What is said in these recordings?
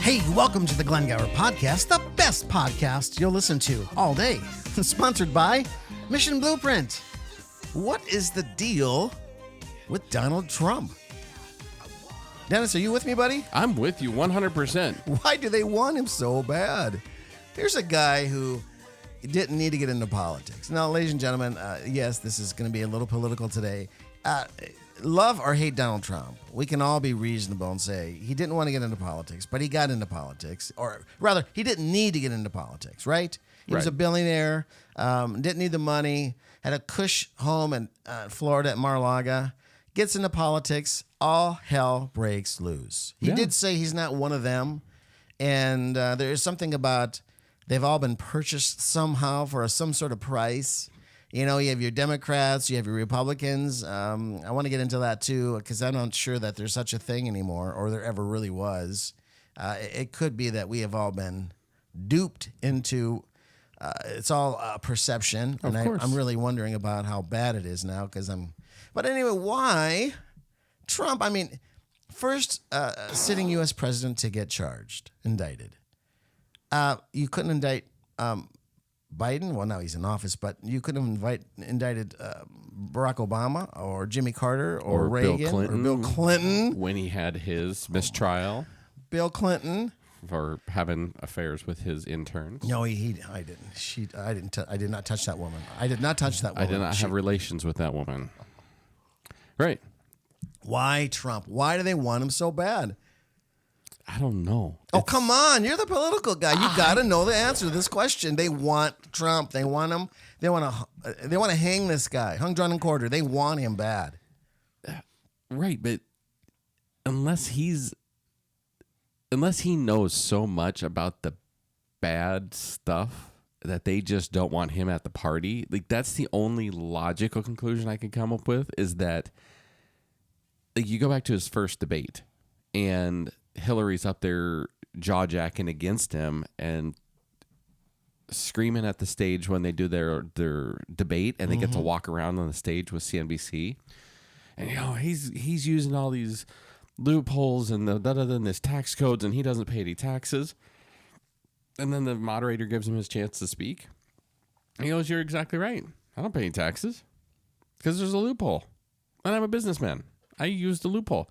Hey, welcome to the Glen Podcast, the best podcast you'll listen to all day. Sponsored by Mission Blueprint. What is the deal with Donald Trump? Dennis, are you with me, buddy? I'm with you 100%. Why do they want him so bad? Here's a guy who didn't need to get into politics. Now, ladies and gentlemen, yes, this is going to be a little political today. Love or hate Donald Trump, we can all be reasonable and say he didn't want to get into politics, but he got into politics. Or rather, he didn't need to get into politics, right? He was a billionaire, didn't need the money, had a cush home in Florida at Mar-a-Lago, gets into politics, all hell breaks loose. He did say he's not one of them, and there is something about they've all been purchased somehow for some sort of price. You know, you have your Democrats, you have your Republicans. I want to get into that too, because I'm not sure that there's such a thing anymore, or there ever really was. It could be that we have all been duped into. It's all perception, and I'm really wondering about how bad it is now. But anyway, why Trump? I mean, first sitting U.S. president to get indicted. You couldn't indict. Biden, well, now he's in office, but you could have indicted Barack Obama or Jimmy Carter or Reagan or Bill Clinton when he had his mistrial. Bill Clinton for having affairs with his interns. No, I didn't. I did not touch that woman. I did not touch that woman. I did not have relations with that woman. Right. Why Trump? Why do they want him so bad? I don't know. Oh, come on. You're the political guy. You got to know the answer to this question. They want Trump. They want him. They want to hang this guy. Hung, drawn, and quartered. They want him bad. Right, but unless he knows so much about the bad stuff that they just don't want him at the party, like that's the only logical conclusion I can come up with is that like you go back to his first debate and Hillary's up there jaw-jacking against him and screaming at the stage when they do their debate and they get to walk around on the stage with CNBC. And, you know, he's using all these loopholes and and this tax codes and he doesn't pay any taxes. And then the moderator gives him his chance to speak. And he goes, "You're exactly right. I don't pay any taxes because there's a loophole. And I'm a businessman. I use the loophole.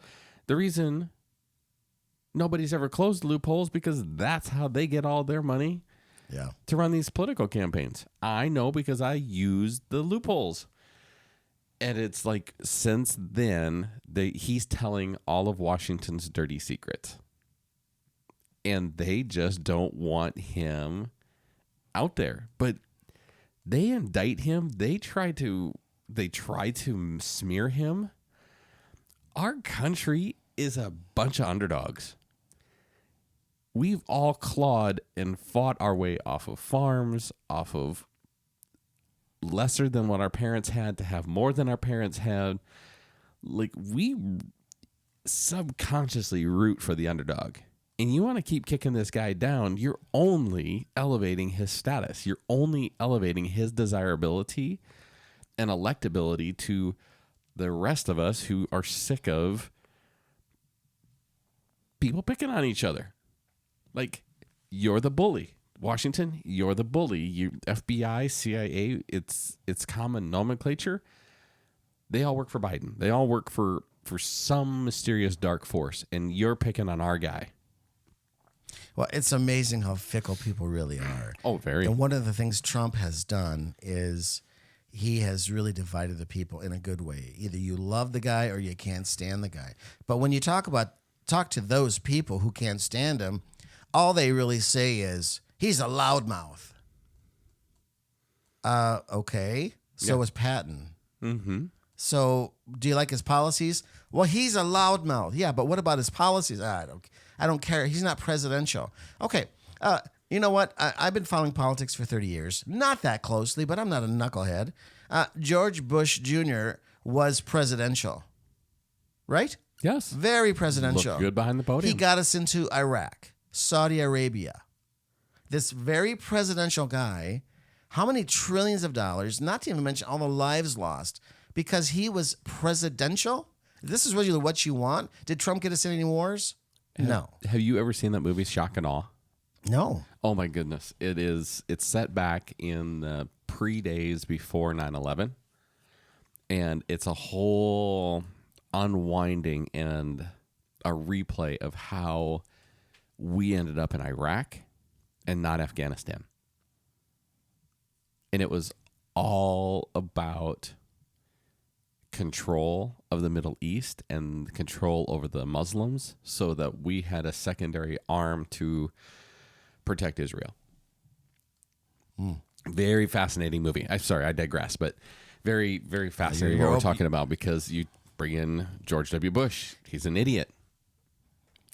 The reason nobody's ever closed loopholes because that's how they get all their money to run these political campaigns. I know because I use the loopholes." And it's like since then, he's telling all of Washington's dirty secrets. And they just don't want him out there. But they indict him. They try to smear him. Our country is a bunch of underdogs. We've all clawed and fought our way off of farms, off of lesser than what our parents had to have more than our parents had. Like we subconsciously root for the underdog. And you want to keep kicking this guy down, you're only elevating his status. You're only elevating his desirability and electability to the rest of us who are sick of people picking on each other. Like, you're the bully. Washington, you're the bully. You FBI, CIA, it's common nomenclature. They all work for Biden. They all work for some mysterious dark force, and you're picking on our guy. Well, it's amazing how fickle people really are. Oh, very. And one of the things Trump has done is he has really divided the people in a good way. Either you love the guy or you can't stand the guy. But when you talk to those people who can't stand him, all they really say is, he's a loudmouth. Okay. So is Patton. Mm-hmm. So do you like his policies? Well, he's a loudmouth. Yeah, but what about his policies? I don't care. He's not presidential. Okay. You know what? I've been following politics for 30 years. Not that closely, but I'm not a knucklehead. George Bush Jr. was presidential. Right? Yes. Very presidential. Looked good behind the podium. He got us into Iraq, Saudi Arabia. This very presidential guy, how many trillions of dollars, not to even mention all the lives lost, because he was presidential? This is really what you want? Did Trump get us in any wars? No. Have you ever seen that movie, Shock and Awe? No. Oh my goodness. It's set back in the pre-days before 9/11. And it's a whole unwinding and a replay of how we ended up in Iraq and not Afghanistan. And it was all about control of the Middle East and control over the Muslims so that we had a secondary arm to protect Israel. Very fascinating movie. I'm sorry, I digress, but very, very fascinating what we're talking about because you bring in George W. Bush. He's an idiot.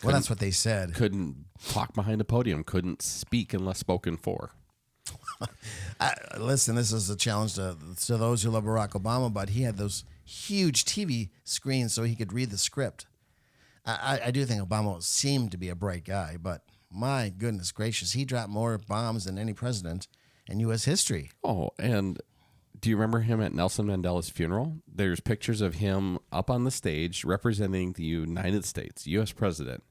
Well, that's what they said. Couldn't talk behind a podium. Couldn't speak unless spoken for. Listen, this is a challenge to those who love Barack Obama, but he had those huge TV screens so he could read the script. I do think Obama seemed to be a bright guy, but my goodness gracious, he dropped more bombs than any president in U.S. history. Oh, and do you remember him at Nelson Mandela's funeral? There's pictures of him up on the stage representing the United States, U.S. president,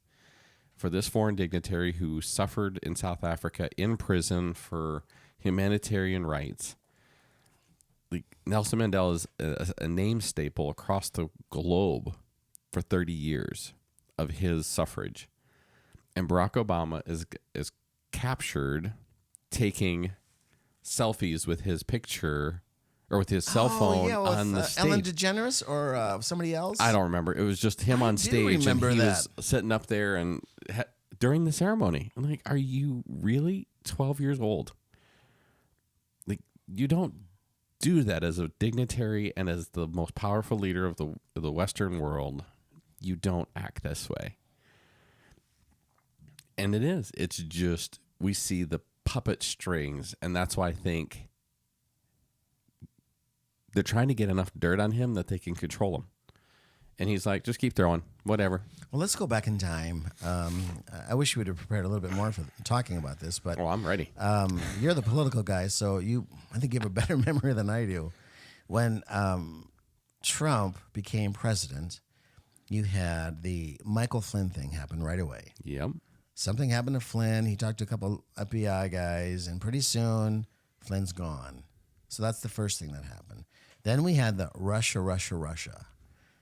for this foreign dignitary who suffered in South Africa in prison for humanitarian rights. Nelson Mandela is a name staple across the globe for 30 years of his suffrage. And Barack Obama is captured taking selfies with his picture or with his cell phone on the stage. Ellen DeGeneres or somebody else? I don't remember. It was just him on stage. Remember and he that. was sitting up there and during the ceremony. I'm like, are you really 12 years old? Like, you don't do that as a dignitary and as the most powerful leader of the Western world. You don't act this way. And it's just, we see the puppet strings, and that's why I think they're trying to get enough dirt on him that they can control him. And he's like, just keep throwing, whatever. Well, let's go back in time. I wish you would have prepared a little bit more for talking about this, but I'm ready. you're the political guy, so I think you have a better memory than I do. When Trump became president, you had the Michael Flynn thing happen right away. Yep. Something happened to Flynn. He talked to a couple FBI guys, and pretty soon, Flynn's gone. So that's the first thing that happened. Then we had the Russia.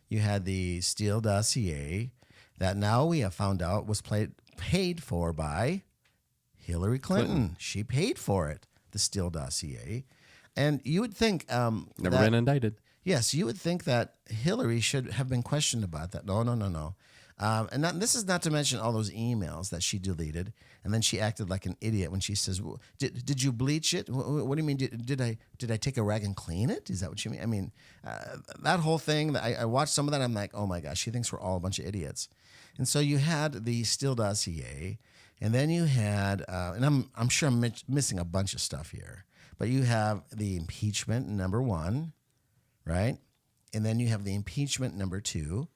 You had the Steele dossier that now we have found out was paid for by Hillary Clinton. She paid for it, the Steele dossier. And you would think... Never been indicted. Yes, you would think that Hillary should have been questioned about that. No. This is not to mention all those emails that she deleted, and then she acted like an idiot when she says, "Did you bleach it? What do you mean? Did I take a rag and clean it? Is that what you mean?" I mean, that whole thing. I watched some of that. I'm like, oh my gosh, she thinks we're all a bunch of idiots. And so you had the Steele dossier, and then you had, and I'm sure I'm missing a bunch of stuff here, but you have the impeachment number 1, right? And then you have the impeachment number 2.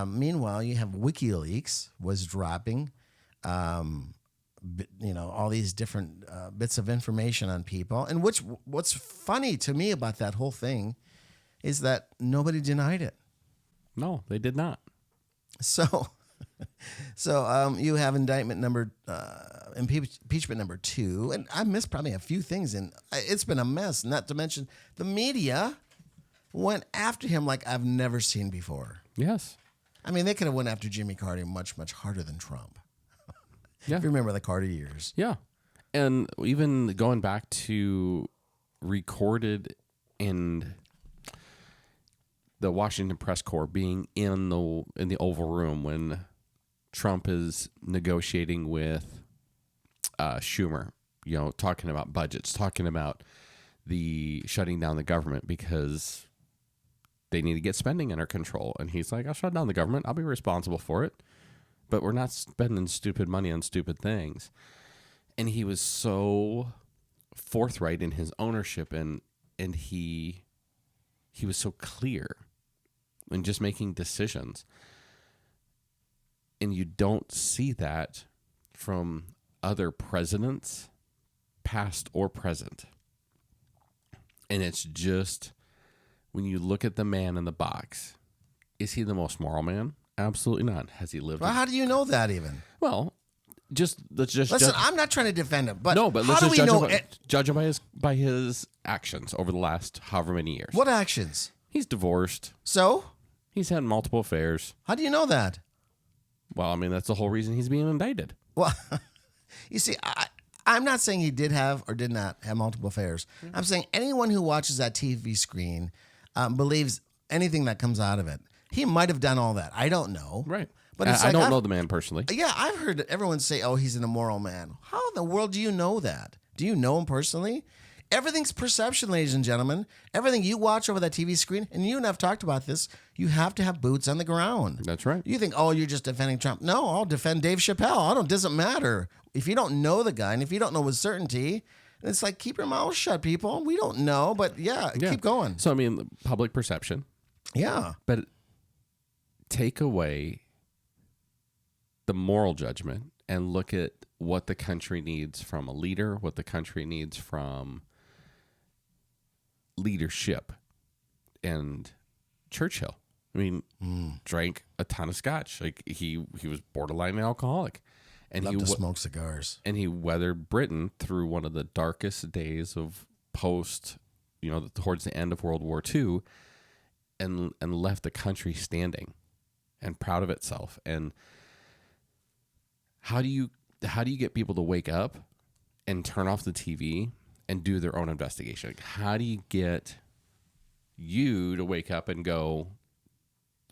Meanwhile, you have WikiLeaks was dropping, all these different bits of information on people. And what's funny to me about that whole thing is that nobody denied it. No, they did not. So you have impeachment number 2, and I missed probably a few things, and it's been a mess. Not to mention the media went after him like I've never seen before. Yes. I mean, they could have went after Jimmy Carter much, much harder than Trump. Yeah. If you remember the Carter years. Yeah. And even going back to recorded in the Washington press corps being in the Oval Room when Trump is negotiating with Schumer, talking about budgets, talking about the shutting down the government because they need to get spending under control. And he's like, I'll shut down the government. I'll be responsible for it. But we're not spending stupid money on stupid things. And he was so forthright in his ownership, and he was so clear in just making decisions. And you don't see that from other presidents, past or present. And it's just... when you look at the man in the box, is he the most moral man? Absolutely not. Has he lived? Well, how do you know that even? Well, let's just Listen, judge. I'm not trying to defend him, but No, but how let's do just we know judge him by his actions over the last however many years. what actions? He's divorced. So, He's had multiple affairs. how do you know that? Well, I mean, that's the whole reason he's being indicted. Well, you see, I'm not saying he did have or did not have multiple affairs. I'm saying anyone who watches that TV screen believes anything that comes out of it. He might have done all that. I don't know. Right. But it's I like, don't know the man personally. Yeah, I've heard everyone say, "Oh, he's an immoral man." How in the world do you know that? Do you know him personally? Everything's perception, ladies and gentlemen. Everything you watch over that TV screen, and you and I've talked about this, you have to have boots on the ground. That's right. You think, oh, you're just defending Trump. No, I'll defend Dave Chappelle. It doesn't matter. If you don't know the guy and if you don't know with certainty, it's like, keep your mouth shut, people. We don't know, but yeah. Keep going. So, I mean, public perception. Yeah. But take away the moral judgment and look at what the country needs from a leader, what the country needs from leadership. And Churchill, I mean, drank a ton of scotch. Like he was borderline alcoholic, and Love to smoke cigars. And he weathered Britain through one of the darkest days of post, towards the end of World War II, and left the country standing and proud of itself. And how do you get people to wake up and turn off the TV and do their own investigation? How do you get you to wake up and go,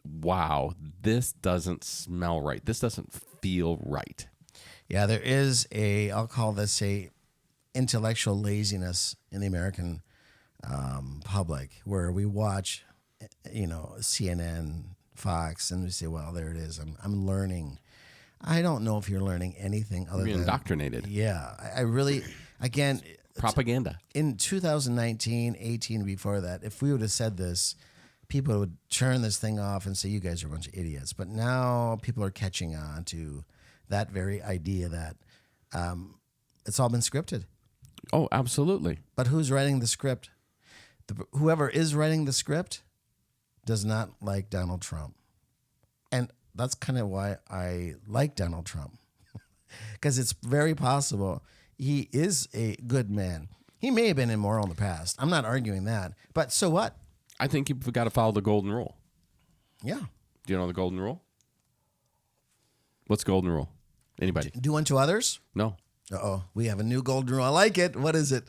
wow, this doesn't smell right. This doesn't feel right. Yeah, there is I'll call this a intellectual laziness in the American public, where we watch, CNN, Fox, and we say, well, there it is. I'm learning. I don't know if you're learning anything other You're than indoctrinated. Yeah, I really, again, Propaganda. in 2019, 18, before that, if we would have said this, people would turn this thing off and say, you guys are a bunch of idiots. But now people are catching on to that very idea that it's all been scripted. Oh, absolutely. But who's writing the script? Whoever is writing the script does not like Donald Trump. And that's kind of why I like Donald Trump. Because it's very possible he is a good man. He may have been immoral in the past. I'm not arguing that. But so what? I think you've got to follow the golden rule. Yeah. Do you know the golden rule? What's golden rule? Anybody? Do unto others? No. Uh-oh. We have a new golden rule. I like it. What is it?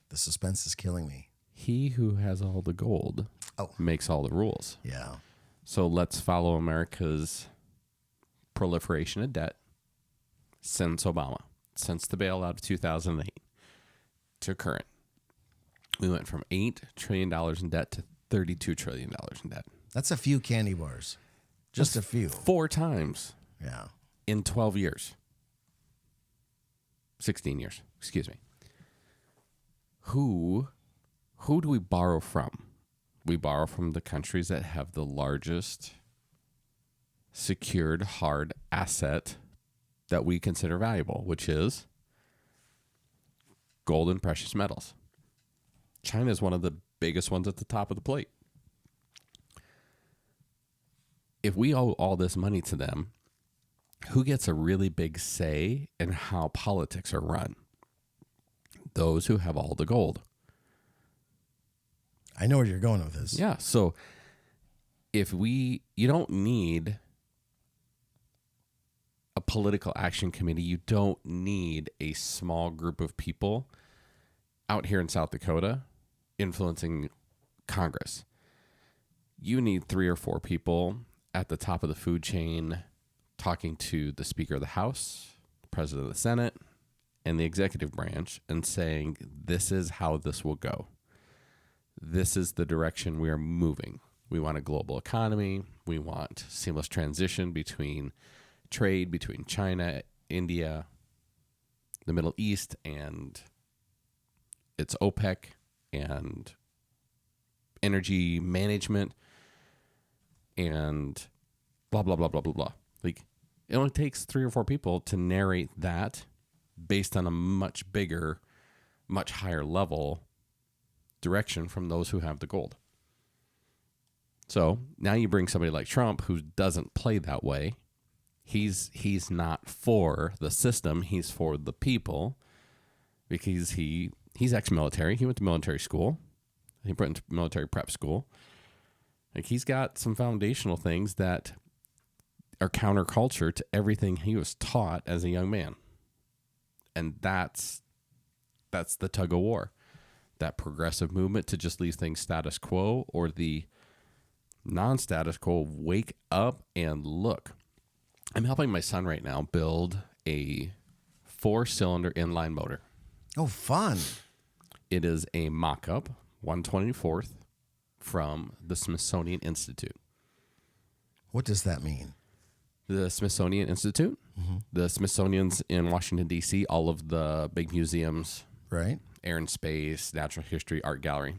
The suspense is killing me. He who has all the gold makes all the rules. Yeah. So let's follow America's proliferation of debt since Obama, since the bailout of 2008 to current. We went from $8 trillion in debt to $32 trillion in debt. That's a few candy bars. Just a few. 4 times Yeah. in 12 years. 16 years, excuse me. Who do we borrow from? We borrow from the countries that have the largest secured hard asset that we consider valuable, which is gold and precious metals. China is one of the biggest ones at the top of the plate. If we owe all this money to them, who gets a really big say in how politics are run? Those who have all the gold. I know where you're going with this. Yeah. So you don't need a political action committee. You don't need a small group of people out here in South Dakota influencing Congress. You need 3 or 4 people at the top of the food chain talking to the Speaker of the House, the President of the Senate, and the executive branch and saying, this is how this will go. This is the direction we are moving. We want a global economy. We want seamless transition between trade between China, India, the Middle East, and its OPEC, and energy management, and blah, blah, blah, blah, blah, blah. Like, it only takes 3 or 4 people to narrate that based on a much bigger, much higher level direction from those who have the gold. So now you bring somebody like Trump who doesn't play that way. He's not for the system. He's for the people because he's ex-military. He went to military school. He went to military prep school. Like he's got some foundational things that are counterculture to everything he was taught as a young man. And that's the tug of war. That progressive movement to just leave things status quo, or the non-status quo, wake up and look. I'm helping my son right now build a 4-cylinder inline motor. Oh, fun. It is a mock-up, 124th, from the Smithsonian Institute. What does that mean? The Smithsonian Institute? Mm-hmm. The Smithsonian's in Washington, D.C., all of the big museums. Right. Air and Space, Natural History, Art Gallery.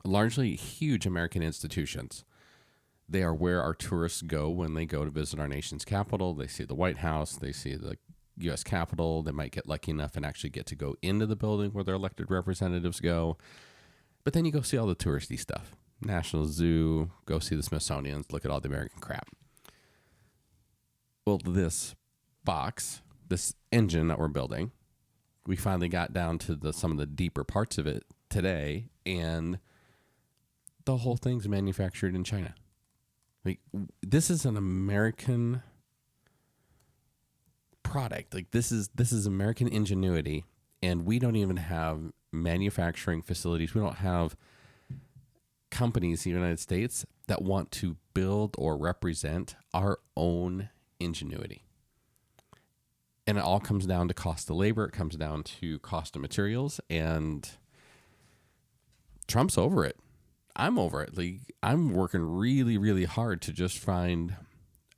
Largely huge American institutions. They are where our tourists go when they go to visit our nation's capital. They see the White House. They see the U.S. Capitol. They might get lucky enough and actually get to go into the building where their elected representatives go. But then you go see all the touristy stuff. National Zoo, go see the Smithsonian's, look at all the American crap. Well, this box, this engine that we're building, we finally got down to some of the deeper parts of it today, and the whole thing's manufactured in China. Like, this is an American product. Like, this is American ingenuity, and we don't even have manufacturing facilities. We don't have companies in the United States that want to build or represent our own ingenuity. And it all comes down to cost of labor. It comes down to cost of materials, and Trump's over it. I'm over it. Like, I'm working really, really hard to just find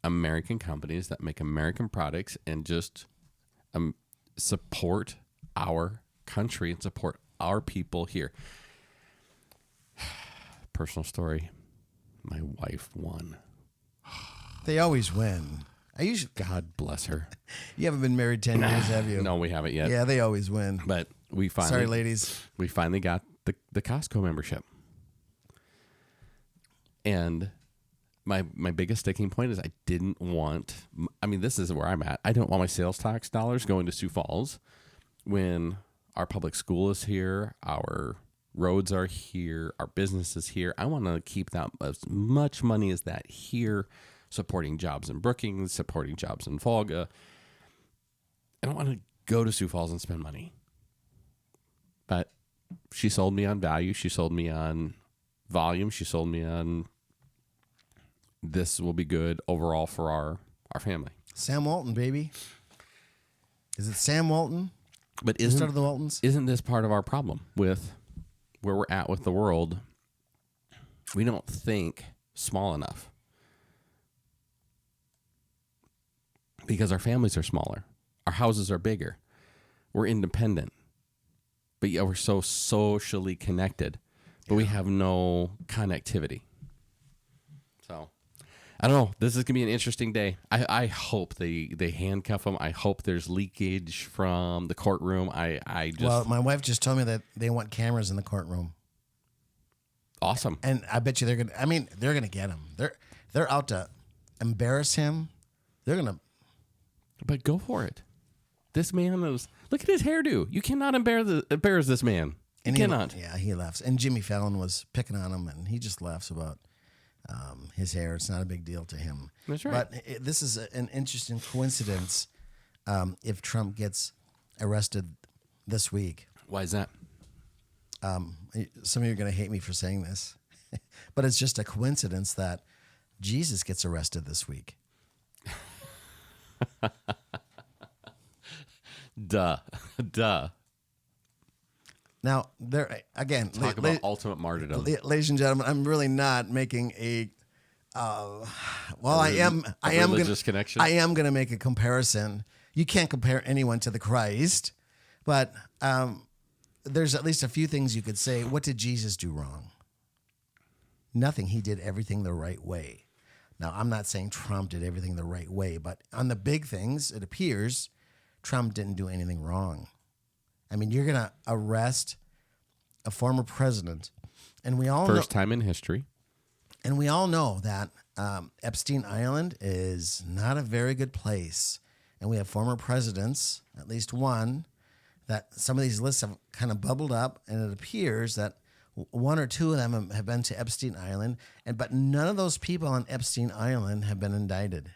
American companies that make American products and just support our country and support our people here. Personal story. My wife won. They always win. God bless her. You haven't been married 10 years, have you? No, we haven't yet. Yeah, they always win. But we finally... Sorry, ladies. We finally got the Costco membership. And my biggest sticking point is I didn't want... I mean, this is where I'm at. I don't want my sales tax dollars going to Sioux Falls when our public school is here, our roads are here, our business is here. I want to keep that as much money as that here, supporting jobs in Brookings, supporting jobs in Volga. I don't want to go to Sioux Falls and spend money. But she sold me on value. She sold me on volume. She sold me on this will be good overall for our family. Sam Walton, baby. Is it Sam Walton? But Instead of the Waltons? Isn't this part of our problem with where we're at with the world? We don't think small enough. Because our families are smaller. Our houses are bigger. We're independent. But yet we're so socially connected. But we have no connectivity. So, I don't know. This is going to be an interesting day. I hope they handcuff him. I hope there's leakage from the courtroom. Well, my wife just told me that they want cameras in the courtroom. Awesome. And I bet you they're going to get him. They're out to embarrass him. They're going to... But go for it. This man is... Look at his hairdo. You cannot embarrass this man. You cannot. He laughs. And Jimmy Fallon was picking on him, and he just laughs about his hair. It's not a big deal to him. That's right. But this is an interesting coincidence if Trump gets arrested this week. Why is that? Some of you are going to hate me for saying this, but it's just a coincidence that Jesus gets arrested this week. Duh. Now, there again. Talk about ultimate martyrdom. Ladies and gentlemen, I'm really not making a. I am going to make a comparison. You can't compare anyone to the Christ, but there's at least a few things you could say. What did Jesus do wrong? Nothing. He did everything the right way. Now, I'm not saying Trump did everything the right way, but on the big things, it appears Trump didn't do anything wrong. I mean, you're going to arrest a former president, and we all First time in history. And we all know that Epstein Island is not a very good place. And we have former presidents, at least one, that some of these lists have kind of bubbled up, and it appears that one or two of them have been to Epstein Island, but none of those people on Epstein Island have been indicted.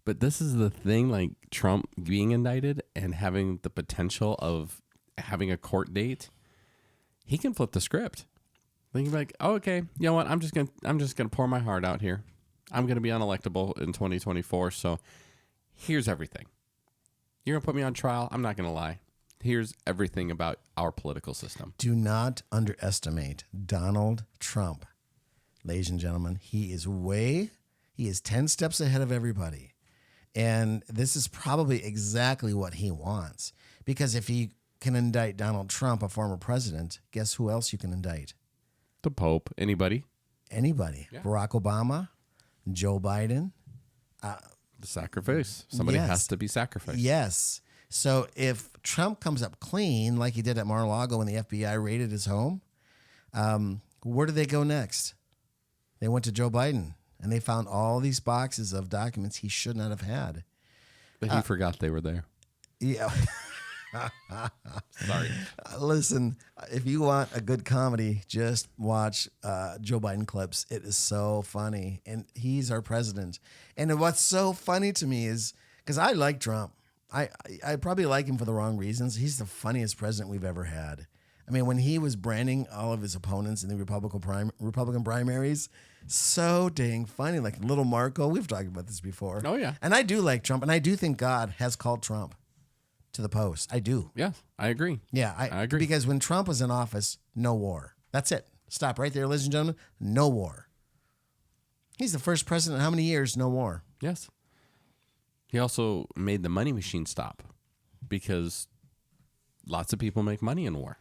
But this is the thing, like Trump being indicted and having the potential of having a court date, he can flip the script. Then you're like, oh, okay, you know what? I'm just gonna pour my heart out here. I'm gonna be unelectable in 2024. So here's everything. You're gonna put me on trial. I'm not gonna lie. Here's everything about our political system. Do not underestimate Donald Trump, ladies and gentlemen. He is 10 steps ahead of everybody. And this is probably exactly what he wants. Because if he can indict Donald Trump, a former president, guess who else you can indict? The Pope. Anybody? Anybody. Yeah. Barack Obama, Joe Biden. The sacrifice. Somebody has to be sacrificed. Yes. So if Trump comes up clean, like he did at Mar-a-Lago when the FBI raided his home, where do they go next? They went to Joe Biden, and they found all these boxes of documents he should not have had. But he forgot they were there. Yeah. Sorry. Listen, if you want a good comedy, just watch Joe Biden clips. It is so funny, and he's our president. And what's so funny to me is, because I like Trump, I probably like him for the wrong reasons. He's the funniest president we've ever had. I mean, when he was branding all of his opponents in the Republican primaries, so dang funny. Like little Marco, we've talked about this before. Oh, yeah. And I do like Trump, and I do think God has called Trump to the post. I do. Yeah, I agree. Yeah, I agree. Because when Trump was in office, no war. That's it. Stop right there, ladies and gentlemen. No war. He's the first president in how many years? No war. Yes. He also made the money machine stop because lots of people make money in war.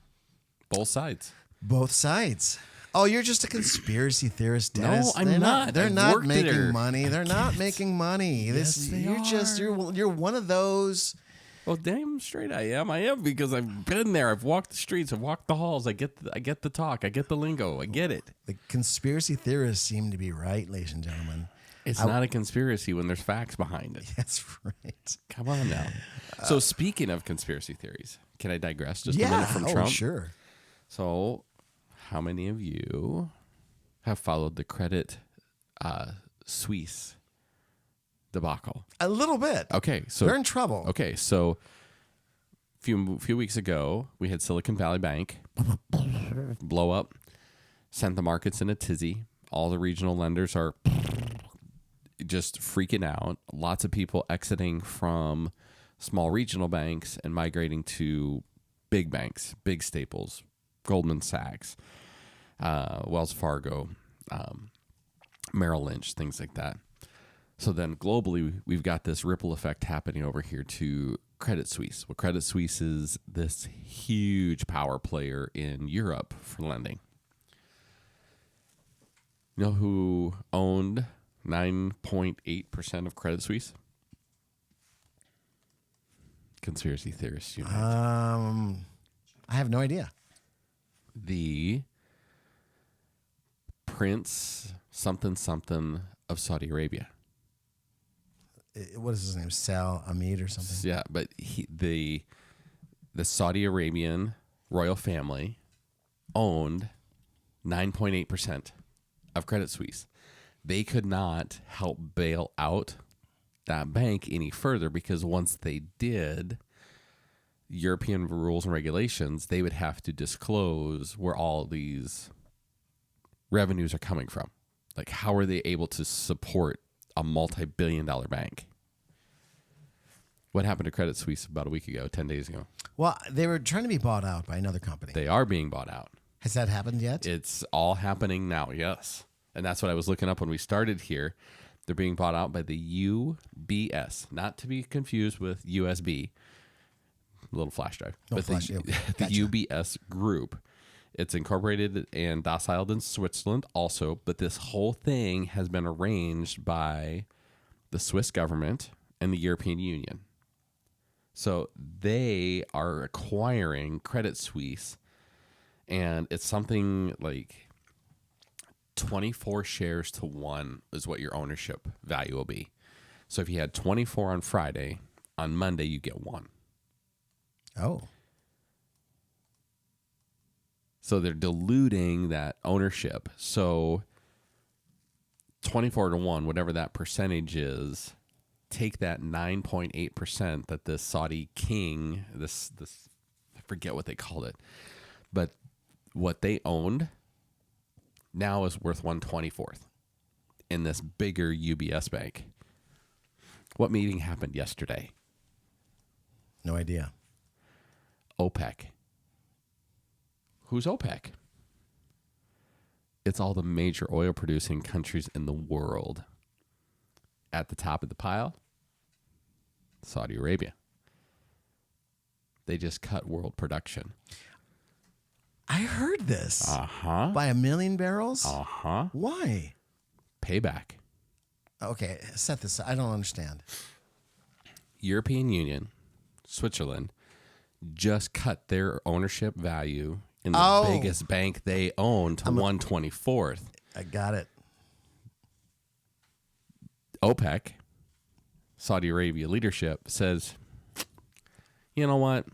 Both sides. Both sides. Oh, you're just a conspiracy theorist, Dennis. No, I'm not. They're I've not worked making there. money. They're not making money. You're one of those. Well, damn straight I am. I am because I've been there. I've walked the streets. I've walked the halls. I get the talk. I get the lingo. I get it. The conspiracy theorists seem to be right, ladies and gentlemen. It's not a conspiracy when there's facts behind it. That's right. Come on now. So speaking of conspiracy theories, can I digress just a minute from Trump? Sure. So how many of you have followed the Credit Suisse debacle? A little bit. Okay. So they're in trouble. Okay. So few weeks ago, we had Silicon Valley Bank blow up, sent the markets in a tizzy. All the regional lenders are just freaking out. Lots of people exiting from small regional banks and migrating to big banks, big staples, Goldman Sachs, Wells Fargo, Merrill Lynch, things like that. So then globally, we've got this ripple effect happening over here to Credit Suisse. Well, Credit Suisse is this huge power player in Europe for lending. You know who owned 9.8% of Credit Suisse? Conspiracy theorists unite. I have no idea. The Prince something of Saudi Arabia. What is his name? Sal Hamid or something? Yeah, but the Saudi Arabian royal family owned 9.8% of Credit Suisse. They could not help bail out that bank any further because once they did, European rules and regulations, they would have to disclose where all these revenues are coming from. Like, how are they able to support a multi-billion-dollar bank? What happened to Credit Suisse about a week ago, 10 days ago? Well, they were trying to be bought out by another company. They are being bought out. Has that happened yet? It's all happening now, yes. And that's what I was looking up when we started here. They're being bought out by the UBS, not to be confused with USB, little flash drive, No but flash, the, yeah, the gotcha. UBS group. It's incorporated and domiciled in Switzerland also, but this whole thing has been arranged by the Swiss government and the European Union. So they are acquiring Credit Suisse, and it's something like 24 shares to 1 is what your ownership value will be. So if you had 24 on Friday, on Monday you get 1. Oh. So they're diluting that ownership. So 24 to 1, whatever that percentage is, take that 9.8% that this Saudi king, this I forget what they called it, but what they owned now is worth 1/24th in this bigger UBS bank. What meeting happened yesterday? No idea. OPEC. Who's OPEC? It's all the major oil producing countries in the world. At the top of the pile, Saudi Arabia. They just cut world production. I heard this. Uh-huh. By 1 million barrels? Uh-huh. Why? Payback. Okay, set this. I don't understand. European Union, Switzerland, just cut their ownership value in the biggest bank they own to 1/24th. I got it. OPEC, Saudi Arabia leadership says, you know what?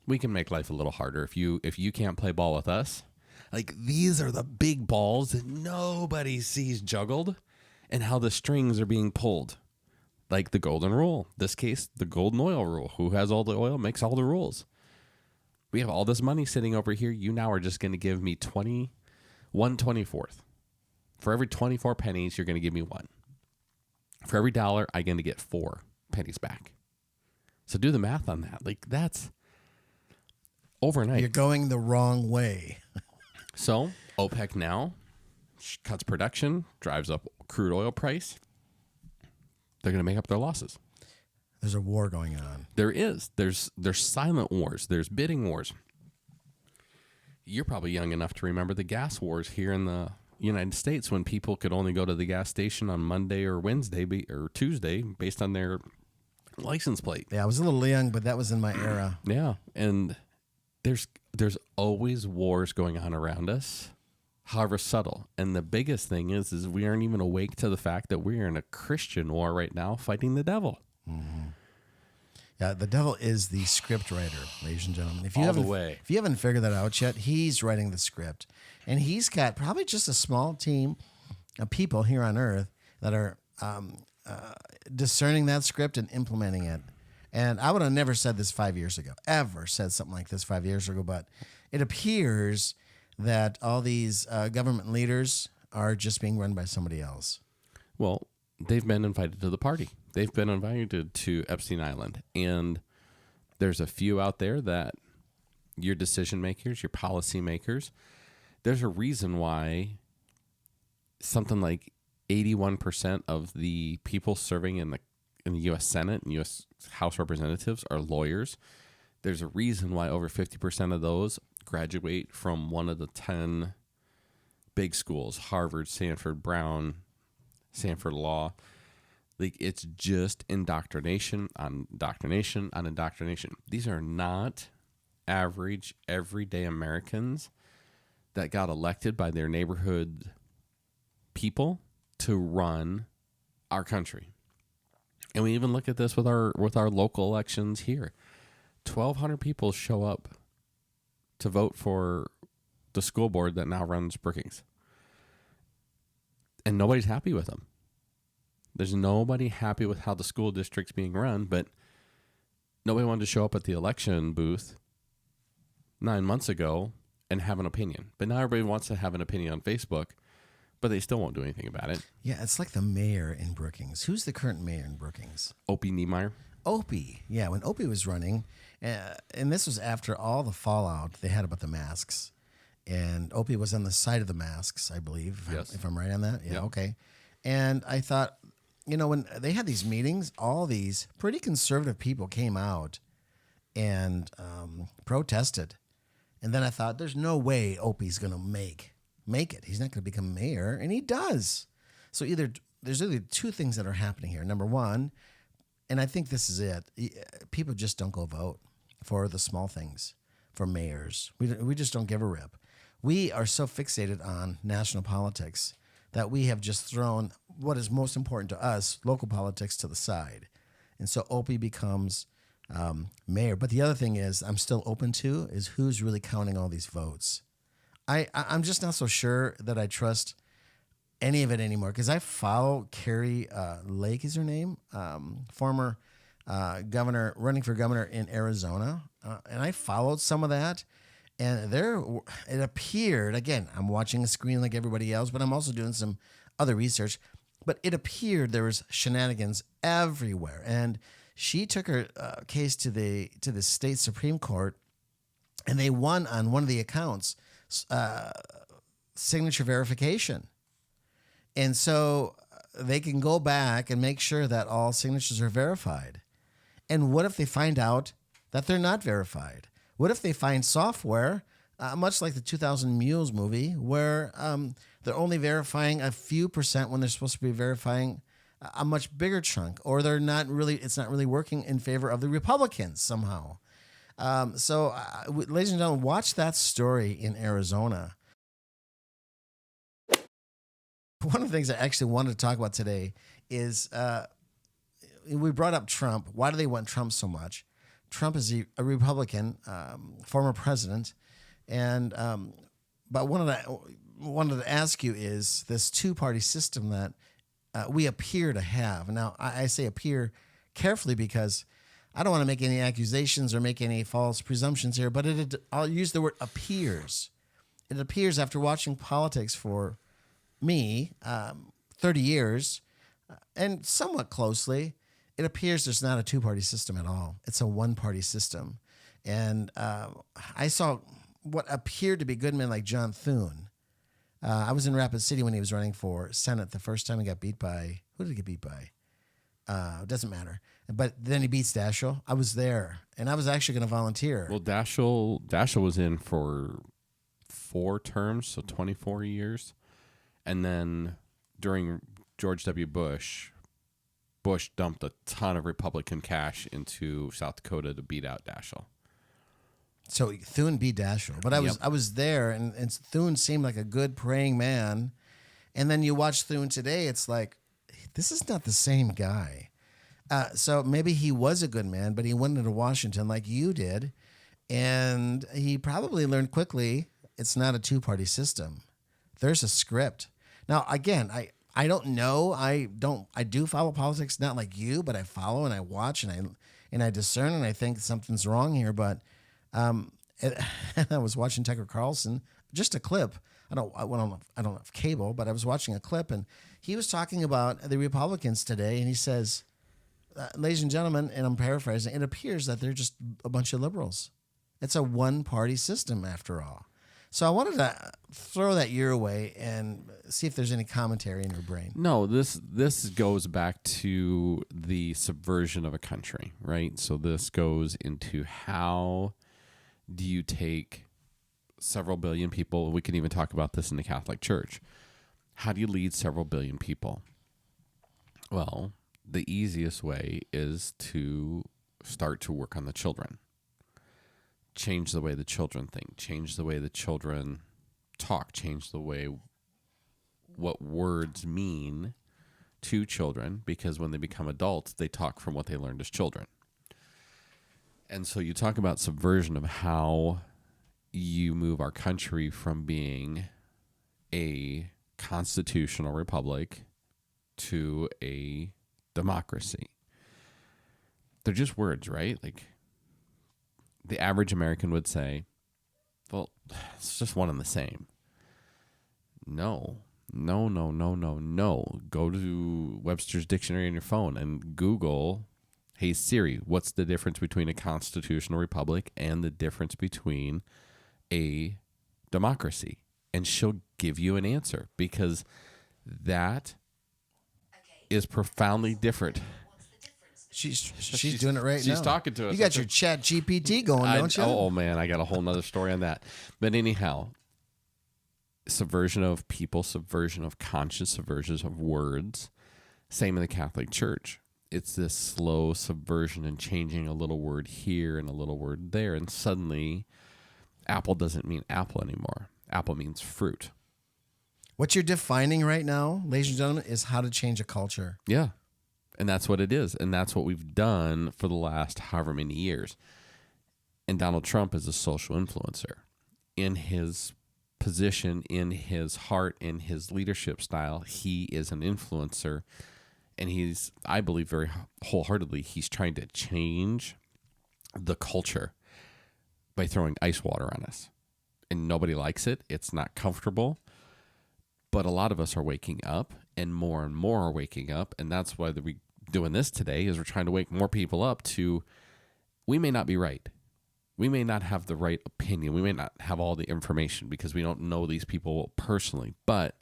We can make life a little harder if you can't play ball with us. Like, these are the big balls that nobody sees juggled and how the strings are being pulled. Like the golden rule. This case, the golden oil rule. Who has all the oil makes all the rules. We have all this money sitting over here. You now are just going to give me 1/24th. For every 24 pennies, you're going to give me 1. For every $1, I'm going to get 4 pennies back. So do the math on that. Like, that's overnight. You're going the wrong way. So OPEC now cuts production, drives up crude oil price. They're going to make up their losses. There's a war going on. There is. There's silent wars. There's bidding wars. You're probably young enough to remember the gas wars here in the United States when people could only go to the gas station on Monday or Wednesday or Tuesday based on their license plate. Yeah, I was a little young, but that was in my era. Yeah, and there's always wars going on around us, however subtle. And the biggest thing is we aren't even awake to the fact that we're in a Christian war right now fighting the devil. Mm-hmm. Yeah, the devil is the script writer, ladies and gentlemen. If you haven't figured that out yet, he's writing the script. And he's got probably just a small team of people here on earth that are discerning that script and implementing it. And I would have never said this 5 years ago, ever said something like this 5 years ago, but it appears that all these government leaders are just being run by somebody else. Well, they've been invited to the party. They've been invited to Epstein Island. And there's a few out there that your decision makers, your policy makers, there's a reason why something like 81% of the people serving in the U.S. Senate and U.S. House Representatives are lawyers. There's a reason why over 50% of those graduate from one of the 10 big schools, Harvard, Stanford, Brown, Stanford Law. Like, it's just indoctrination on indoctrination on indoctrination. These are not average, everyday Americans that got elected by their neighborhood people to run our country. And we even look at this with our local elections here. 1,200 people show up to vote for the school board that now runs Brookings. And nobody's happy with them. There's nobody happy with how the school district's being run, but nobody wanted to show up at the election booth 9 months ago and have an opinion. But now everybody wants to have an opinion on Facebook, but they still won't do anything about it. Yeah, it's like the mayor in Brookings. Who's the current mayor in Brookings? Opie Niemeyer. Opie. Yeah, when Opie was running, and this was after all the fallout they had about the masks, and Opie was on the side of the masks, I believe, if I'm right on that. Yeah, yep. Okay. And I thought, when they had these meetings, all these pretty conservative people came out and protested. And then I thought, there's no way Opie's going to make it. He's not going to become mayor, and he does. So there's either two things that are happening here. Number one, and I think this is it, people just don't go vote for the small things, for mayors. We just don't give a rip. We are so fixated on national politics that we have just thrown what is most important to us, local politics, to the side. And so Opie becomes mayor. But the other thing is I'm still open to is who's really counting all these votes. I'm just not so sure that I trust any of it anymore because I follow Carrie Lake is her name, former governor running for governor in Arizona, and I followed some of that. And it appeared, again, I'm watching a screen like everybody else, but I'm also doing some other research. But it appeared there was shenanigans everywhere, and she took her case to the state Supreme Court, and they won on one of the accounts, signature verification. And so they can go back and make sure that all signatures are verified. And what if they find out that they're not verified? What if they find software, much like the 2000 Mules movie, where they're only verifying a few percent when they're supposed to be verifying a much bigger chunk, or it's not really working in favor of the Republicans somehow. Ladies and gentlemen, watch that story in Arizona. One of the things I actually wanted to talk about today is we brought up Trump. Why do they want Trump so much? Trump is a Republican, former president, and but wanted to ask you is this two-party system that we appear to have. Now, I say appear carefully because I don't want to make any accusations or make any false presumptions here, but I'll use the word appears. It appears after watching politics for me 30 years and somewhat closely, it appears there's not a two-party system at all. It's a one-party system. And I saw what appeared to be good men like John Thune. I was in Rapid City when he was running for Senate the first time he got beat by, who did he get beat by? It doesn't matter. But then he beats Daschle. I was there, and I was actually going to volunteer. Well, Daschle was in for 4 terms, so 24 years. And then during George W. Bush dumped a ton of Republican cash into South Dakota to beat out Daschle. So Thune beat Daschle. But I was there, and Thune seemed like a good praying man. And then you watch Thune today, it's like, this is not the same guy. So maybe he was a good man, but he went into Washington like you did, and he probably learned quickly it's not a two-party system. There's a script. Now, again, I don't know. I do follow politics, not like you, but I follow and I watch and I discern and I think something's wrong here. But I was watching Tucker Carlson, just a clip. I don't have cable, but I was watching a clip and he was talking about the Republicans today, and he says, ladies and gentlemen, and I'm paraphrasing, it appears that they're just a bunch of liberals. It's a one-party system after all. So I wanted to throw that your way and see if there's any commentary in your brain. No, this goes back to the subversion of a country, right? So this goes into how do you take several billion people? We can even talk about this in the Catholic Church. How do you lead several billion people? Well, the easiest way is to start to work on the children. Change the way the children think, change the way the children talk, change the way what words mean to children, because when they become adults, they talk from what they learned as children. And so you talk about subversion of how you move our country from being a constitutional republic to a democracy. They're just words, right? Like, the average American would say, well, it's just one and the same. No. Go to Webster's Dictionary on your phone and Google, hey Siri, what's the difference between a constitutional republic and the difference between a democracy? And she'll give you an answer, because that is profoundly different. She's doing it right now. She's talking to us. You got your chat GPT going, don't you? Oh, man, I got a whole nother story on that. But anyhow, subversion of people, subversion of conscience, subversion of words. Same in the Catholic Church. It's this slow subversion and changing a little word here and a little word there. And suddenly, apple doesn't mean apple anymore. Apple means fruit. What you're defining right now, ladies and gentlemen, is how to change a culture. Yeah. And that's what it is. And that's what we've done for the last however many years. And Donald Trump is a social influencer. In his position, in his heart, in his leadership style, he is an influencer. And he's, I believe very wholeheartedly, he's trying to change the culture by throwing ice water on us. And nobody likes it. It's not comfortable. But a lot of us are waking up, and more are waking up. And that's why we're doing this today, is we're trying to wake more people up to, we may not be right. We may not have the right opinion. We may not have all the information because we don't know these people personally. But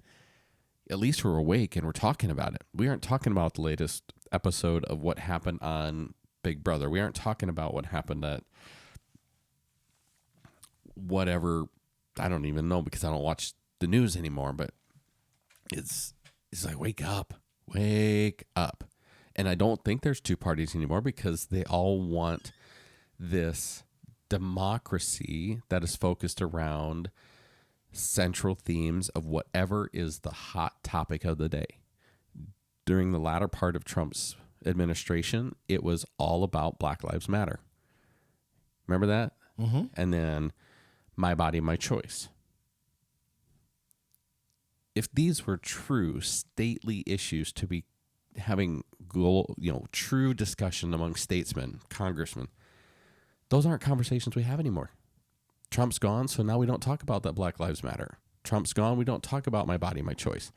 at least we're awake and we're talking about it. We aren't talking about the latest episode of what happened on Big Brother. We aren't talking about what happened at whatever. I don't even know because I don't watch the news anymore. But it's like, wake up. And I don't think there's two parties anymore because they all want this democracy that is focused around central themes of whatever is the hot topic of the day. During the latter part of Trump's administration, it was all about Black Lives Matter. Remember that? Mm-hmm. And then my body, my choice. If these were true stately issues to be having true discussion among statesmen, congressmen, those aren't conversations we have anymore. Trump's gone, so now we don't talk about that Black Lives Matter. Trump's gone, we don't talk about my body, my choice.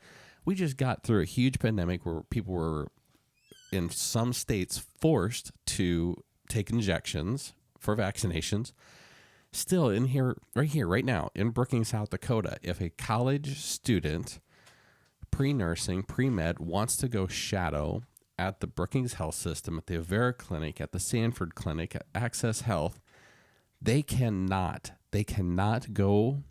We just got through a huge pandemic where people were, in some states, forced to take injections for vaccinations. Still, right now, in Brookings, South Dakota, if a college student, pre-nursing, pre-med, wants to go shadow at the Brookings Health System, at the Avera Clinic, at the Sanford Clinic, at Access Health, they cannot go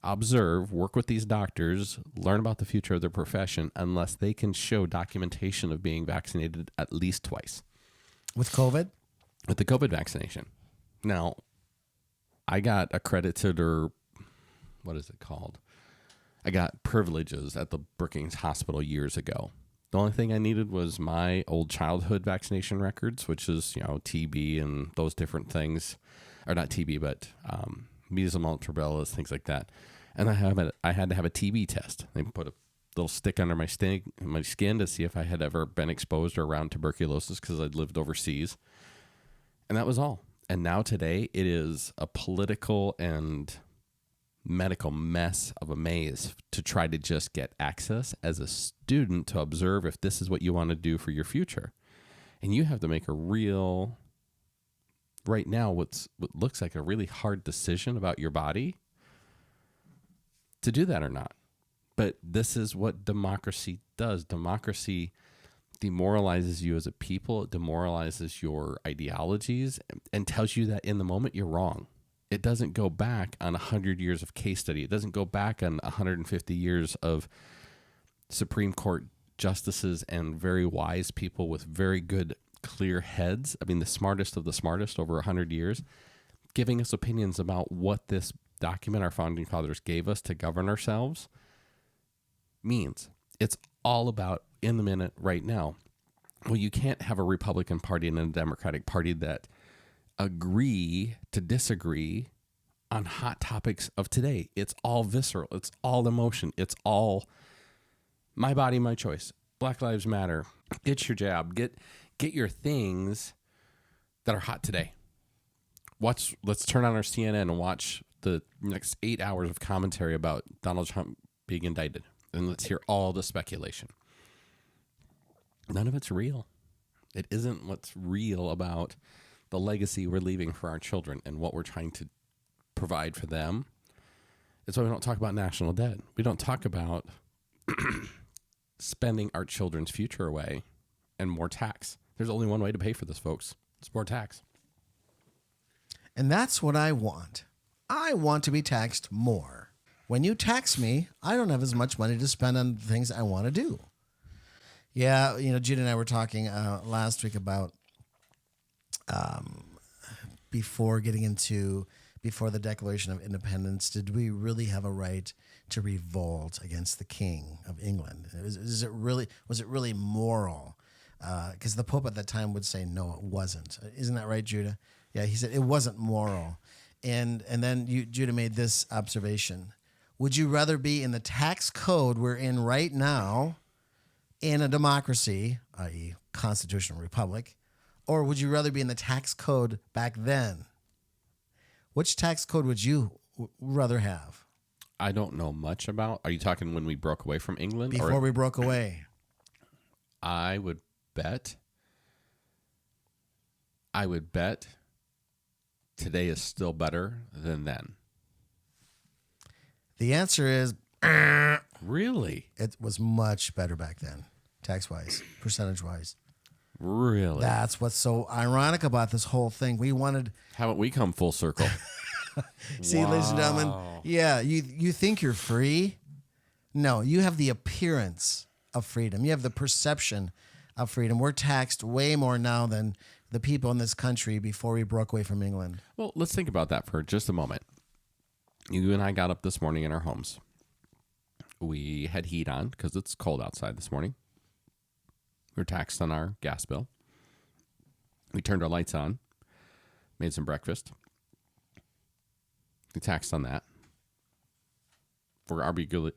observe, work with these doctors, learn about the future of their profession unless they can show documentation of being vaccinated at least twice. With COVID? With the COVID vaccination. Now, I got accredited, or what is it called? I got privileges at the Brookings Hospital years ago. The only thing I needed was my old childhood vaccination records, which is, TB and those different things. Or not TB, but measles, mumps, rubella, things like that. And I had to have a TB test. They put a little stick under my skin to see if I had ever been exposed or around tuberculosis because I'd lived overseas. And that was all. And now today, it is a political and medical mess of a maze to try to just get access as a student to observe if this is what you want to do for your future. And you have to make right now, what looks like a really hard decision about your body to do that or not. But this is what democracy does. Democracy demoralizes you as a people. It demoralizes your ideologies and tells you that in the moment you're wrong. It doesn't go back on 100 years of case study. It doesn't go back on 150 years of Supreme Court justices and very wise people with very good, clear heads. I mean, the smartest of the smartest over 100 years, giving us opinions about what this document our founding fathers gave us to govern ourselves means. It's all about in the minute right now. Well, you can't have a Republican Party and a Democratic Party that agree to disagree on hot topics of today. It's all visceral. It's all emotion. It's all my body, my choice. Black Lives Matter. Get your jab. Get your things that are hot today. Let's turn on our CNN and watch the next 8 hours of commentary about Donald Trump being indicted. And let's hear all the speculation. None of it's real. It isn't what's real about the legacy we're leaving for our children and what we're trying to provide for them. It's why we don't talk about national debt. We don't talk about spending our children's future away and more tax. There's only one way to pay for this, folks. It's more tax. And that's what I want. I want to be taxed more. When you tax me, I don't have as much money to spend on the things I want to do. Yeah, Judy and I were talking last week about before before the Declaration of Independence, did we really have a right to revolt against the King of England? Was it really moral? Because the Pope at that time would say, no, it wasn't. Isn't that right, Judah? Yeah, he said it wasn't moral. And then Judah made this observation. Would you rather be in the tax code we're in right now in a democracy, i.e. constitutional republic, or would you rather be in the tax code back then? Which tax code would you rather have? I don't know much about. Are you talking when we broke away from England? Before we broke away. I would bet today is still better than then. The answer is really? It was much better back then, tax-wise, percentage-wise. Really? That's what's so ironic about this whole thing. We wanted... Haven't we come full circle? See, ladies and gentlemen, yeah, you think you're free? No, you have the appearance of freedom. You have the perception of freedom. We're taxed way more now than the people in this country before we broke away from England. Well, let's think about that for just a moment. You and I got up this morning in our homes. We had heat on because it's cold outside this morning. We're taxed on our gas bill. We turned our lights on, made some breakfast. We taxed on that. We're arguably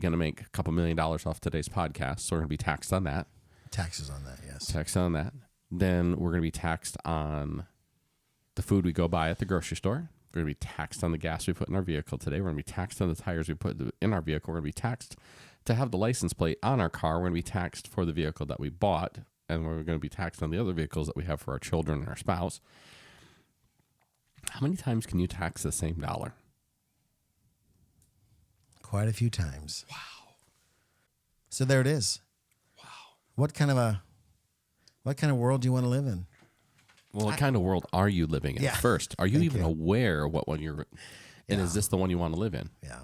going to make a couple $1 million off today's podcast, so we're going to be taxed on that. Taxes on that, yes. Taxed on that. Then we're going to be taxed on the food we go buy at the grocery store. We're going to be taxed on the gas we put in our vehicle today. We're going to be taxed on the tires we put in our vehicle. We're going to be taxed to have the license plate on our car. We're going to be taxed for the vehicle that we bought, and we're going to be taxed on the other vehicles that we have for our children and our spouse. How many times can you tax the same dollar? Quite a few times. Wow. So there it is. Wow. What kind of world do you want to live in? Well, what kind of world are you living in first? Are you even aware what one you're... And is this the one you want to live in? Yeah.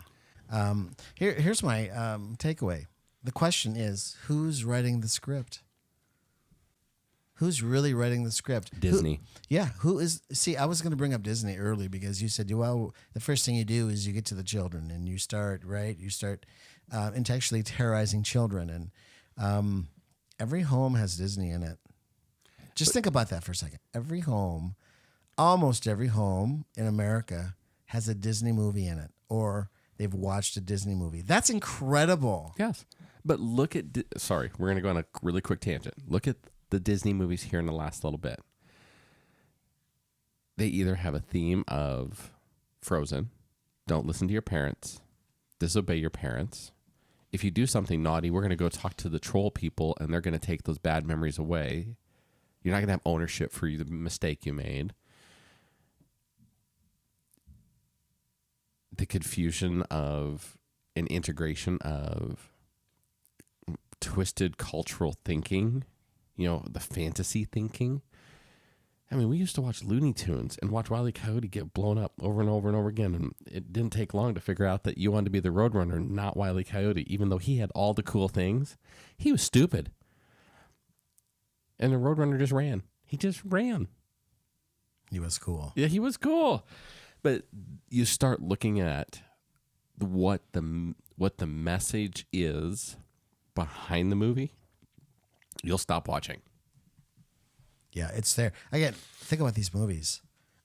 Here's my takeaway. The question is, who's writing the script? Who's really writing the script? Disney. Who is... See, I was going to bring up Disney early because you said, well, the first thing you do is you get to the children and you start intentionally terrorizing children. And every home has Disney in it. Just think about that for a second. Almost every home in America has a Disney movie in it, or they've watched a Disney movie. That's incredible. Yes. But look at... Sorry, we're going to go on a really quick tangent. Look at the Disney movies here in the last little bit. They either have a theme of Frozen, don't listen to your parents, disobey your parents. If you do something naughty, we're going to go talk to the troll people, and they're going to take those bad memories away. You're not going to have ownership for the mistake you made. The confusion of an integration of twisted cultural thinking, the fantasy thinking. I mean, we used to watch Looney Tunes and watch Wile E. Coyote get blown up over and over and over again. And it didn't take long to figure out that you wanted to be the Roadrunner, not Wile E. Coyote. Even though he had all the cool things, he was stupid. And the Roadrunner just ran. He just ran. He was cool. Yeah, he was cool. But you start looking at what the message is behind the movie, you'll stop watching. Yeah, it's there. Again, think about these movies.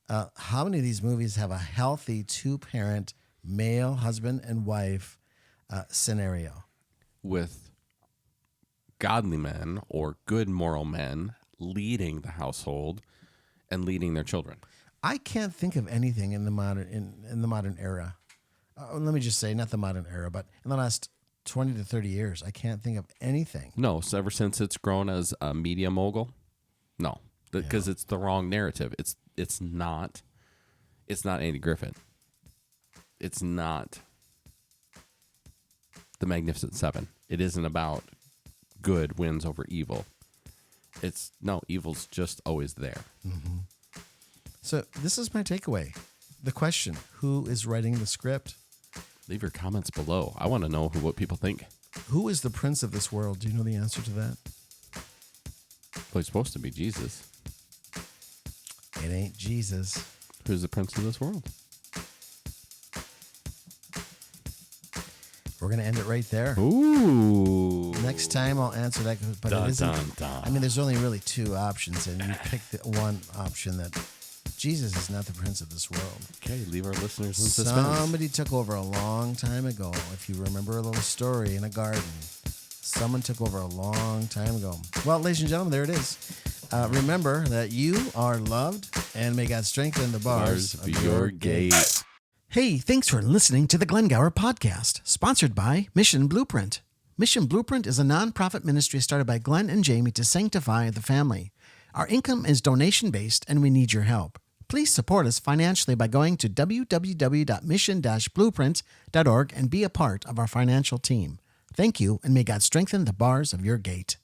How many of these movies have a healthy two-parent male husband and wife scenario? With godly men or good moral men leading the household and leading their children. I can't think of anything in the modern era. Let me just say, not the modern era, but in the last 20 to 30 years, I can't think of anything. No, so ever since it's grown as a media mogul, no, because it's the wrong narrative. It's not Andy Griffith. It's not the Magnificent Seven. It isn't about good wins over evil. Evil's just always there. Mm-hmm. So this is my takeaway. The question, who is writing the script? Leave your comments below. I want to know what people think. Who is the prince of this world? Do you know the answer to that? Well, he's supposed to be Jesus. It ain't Jesus. Who's the prince of this world? We're going to end it right there. Ooh. Next time I'll answer that, but Dun, it isn't. dun, dun. I mean, there's only really two options, and you pick the one option that Jesus is not the prince of this world. Okay, leave our listeners in suspense. Somebody took over a long time ago. If you remember a little story in a garden, someone took over a long time ago. Well, ladies and gentlemen, there it is. Remember that you are loved, and may God strengthen the bars of your gate. Hey, thanks for listening to the Glen podcast, sponsored by Mission Blueprint. Mission Blueprint is a nonprofit ministry started by Glen and Jamie to sanctify the family. Our income is donation-based, and we need your help. Please support us financially by going to www.mission-blueprint.org and be a part of our financial team. Thank you, and may God strengthen the bars of your gate.